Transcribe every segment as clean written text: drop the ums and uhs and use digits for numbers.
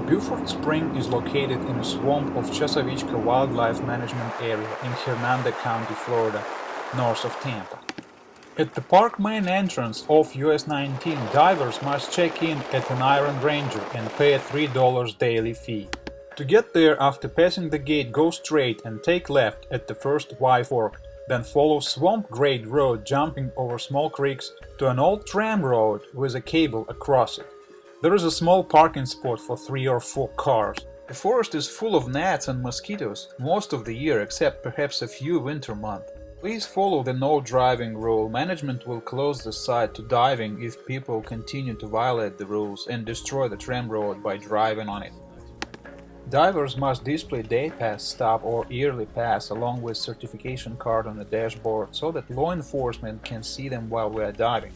Buford Spring is located in a swamp of Chassahowitzka Wildlife Management Area in Hernando County, Florida, north of Tampa. At the park main entrance off US 19, divers must check in at an Iron Ranger and pay a $3 daily fee. To get there after passing the gate, go straight and take left at the first Y fork, then follow swamp grade road jumping over small creeks to an old tram road with a cable across it. There is a small parking spot for 3 or 4 cars. The forest is full of gnats and mosquitoes most of the year except perhaps a few winter months. Please follow the no driving rule. Management will close the site to diving if people continue to violate the rules and destroy the tram road by driving on it. Divers must display day pass stop or yearly pass along with certification card on the dashboard so that law enforcement can see them while we are diving.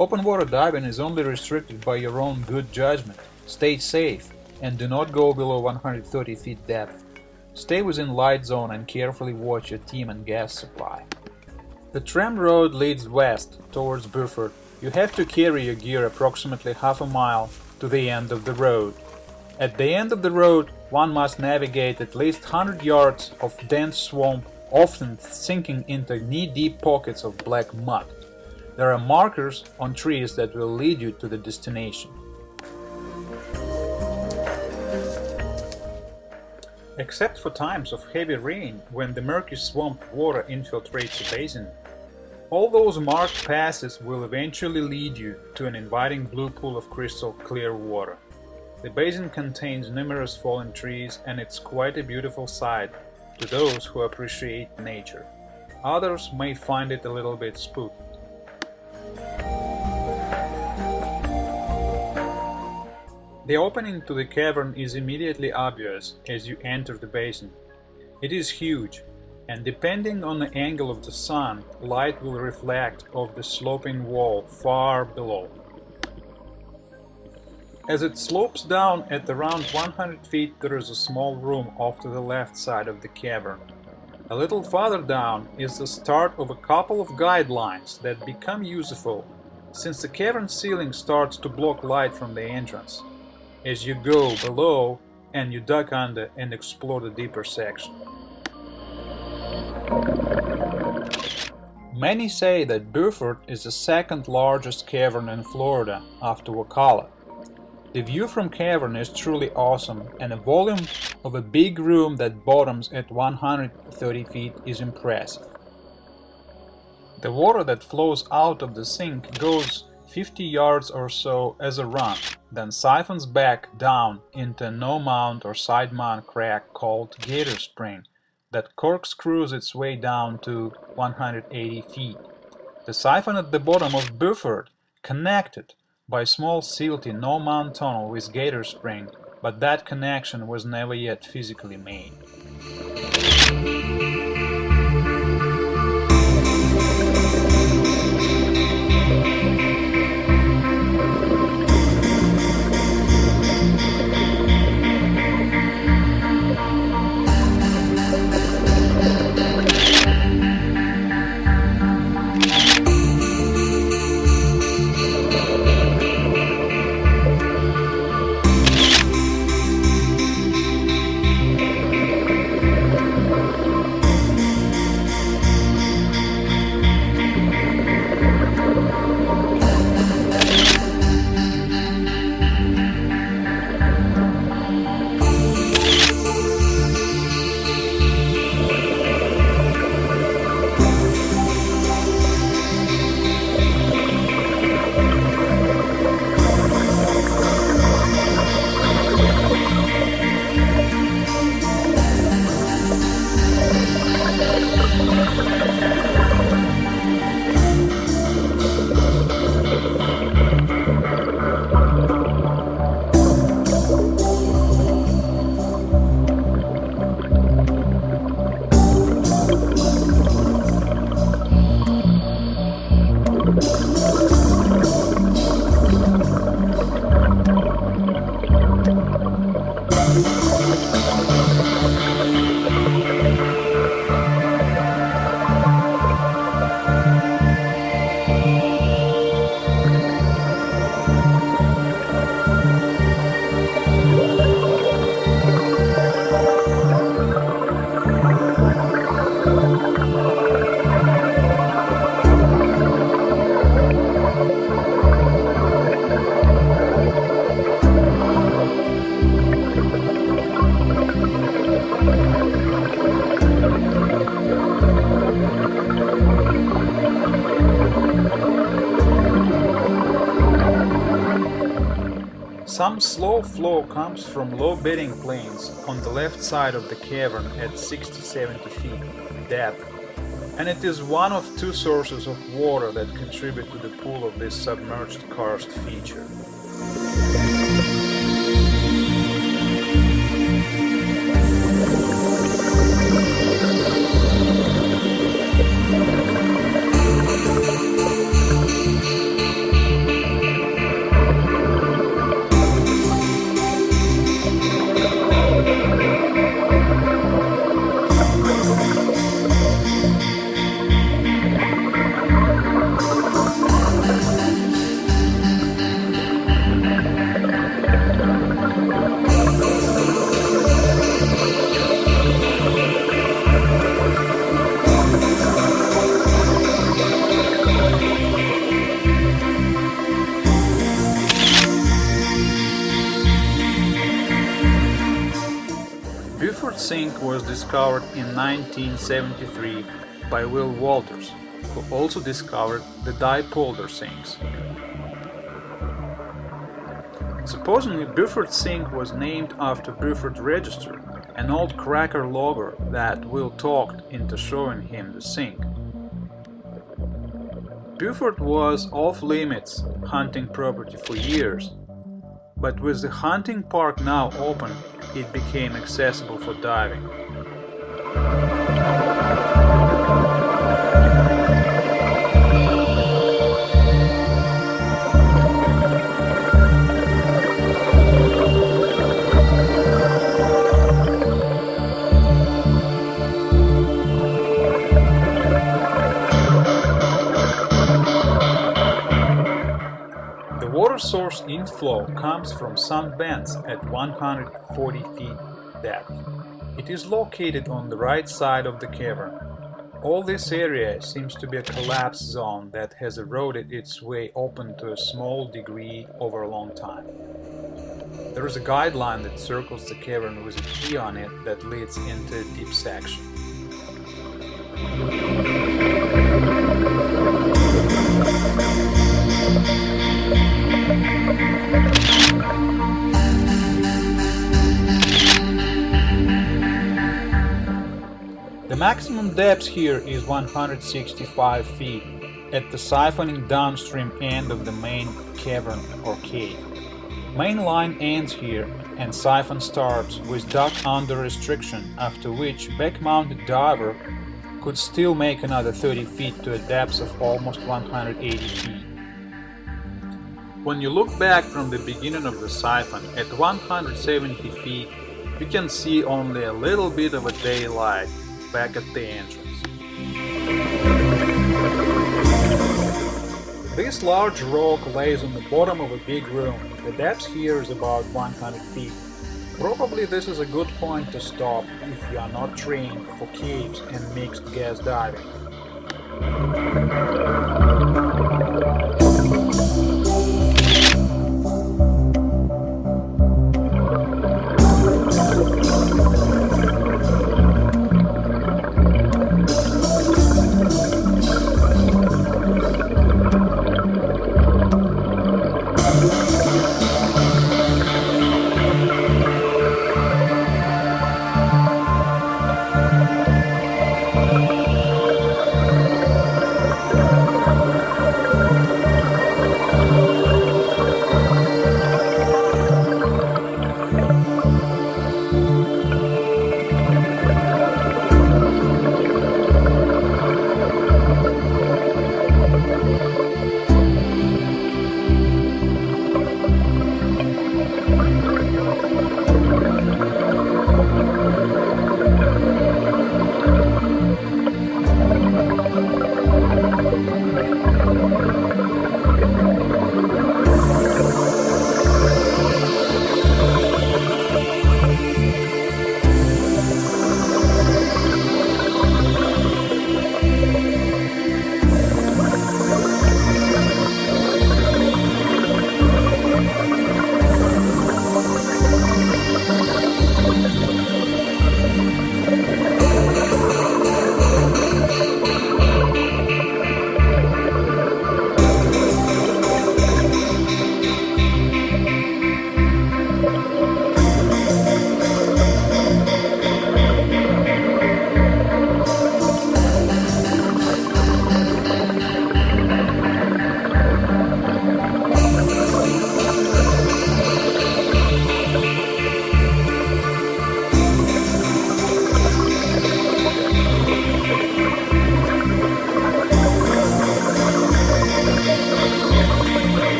Open water diving is only restricted by your own good judgment. Stay safe and do not go below 130 feet depth. Stay within light zone and carefully watch your team and gas supply. The tram road leads west towards Buford. You have to carry your gear approximately half a mile to the end of the road. At the end of the road, one must navigate at least 100 yards of dense swamp, often sinking into knee-deep pockets of black mud. There are markers on trees that will lead you to the destination. Except for times of heavy rain, when the murky swamp water infiltrates the basin, all those marked passes will eventually lead you to an inviting blue pool of crystal clear water. The basin contains numerous fallen trees and it's quite a beautiful sight to those who appreciate nature. Others may find it a little bit spooky. The opening to the cavern is immediately obvious as you enter the basin. It is huge, and depending on the angle of the sun, light will reflect off the sloping wall far below. As it slopes down at around 100 feet, there is a small room off to the left side of the cavern. A little farther down is the start of a couple of guidelines that become useful, since the cavern ceiling starts to block light from the entrance, as you go below and you duck under and explore the deeper section. Many say that Buford is the second largest cavern in Florida after Ocala. The view from cavern is truly awesome, and the volume of a big room that bottoms at 130 feet is impressive. The water that flows out of the sink goes 50 yards or so as a run, then siphons back down into a no-mount or side-mount crack called Gator Spring that corkscrews its way down to 180 feet. The siphon at the bottom of Buford connected by a small silty no-mount tunnel with Gator Spring, but that connection was never yet physically made. Some slow flow comes from low bedding plains on the left side of the cavern at 60-70 feet depth, and it is one of two sources of water that contribute to the pool of this submerged karst feature. Buford sink was discovered in 1973 by Will Walters, who also discovered the dipolder sinks. Supposedly, Buford sink was named after Buford Register, an old cracker logger that Will talked into showing him the sink. Buford was off-limits hunting property for years, but with the hunting park now open, it became accessible for diving. The water source inflow comes from some vents at 140 feet depth. It is located on the right side of the cavern. All this area seems to be a collapse zone that has eroded its way open to a small degree over a long time. There is a guideline that circles the cavern with a key on it that leads into a deep section. The maximum depth here is 165 feet at the siphoning downstream end of the main cavern or cave. Main line ends here and siphon starts with duck under restriction, after which back-mounted diver could still make another 30 feet to a depth of almost 180 feet. When you look back from the beginning of the siphon at 170 feet, you can see only a little bit of a daylight back at the entrance. This large rock lays on the bottom of a big room. The depth here is about 100 feet. Probably this is a good point to stop if you are not trained for caves and mixed gas diving.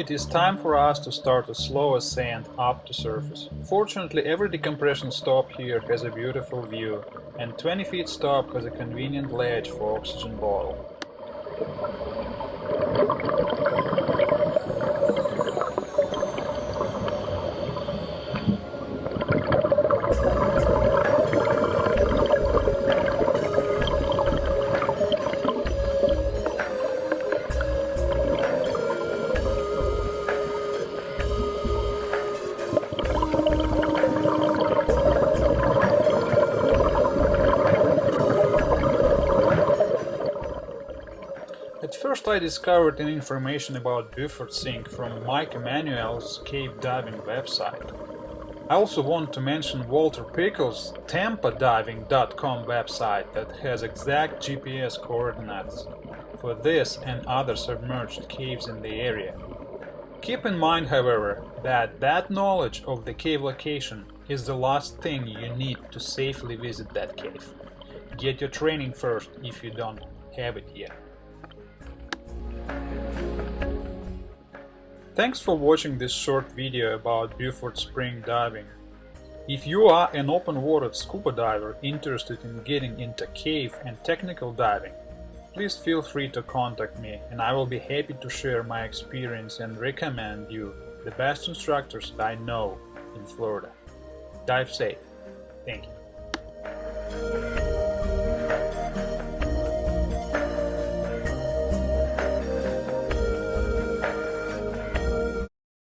It is time for us to start a slow ascent up to surface. Fortunately, every decompression stop here has a beautiful view, and 20 feet stop has a convenient ledge for oxygen bottle. At first I discovered an information about Buford sink from Mike Emanuel's cave diving website. I also want to mention Walter Pickle's tampadiving.com website that has exact GPS coordinates for this and other submerged caves in the area. Keep in mind, however, that knowledge of the cave location is the last thing you need to safely visit that cave. Get your training first if you don't have it yet. Thanks for watching this short video about Buford Spring diving. If you are an open-water scuba diver interested in getting into cave and technical diving, please feel free to contact me and I will be happy to share my experience and recommend you the best instructors I know in Florida. Dive safe. Thank you.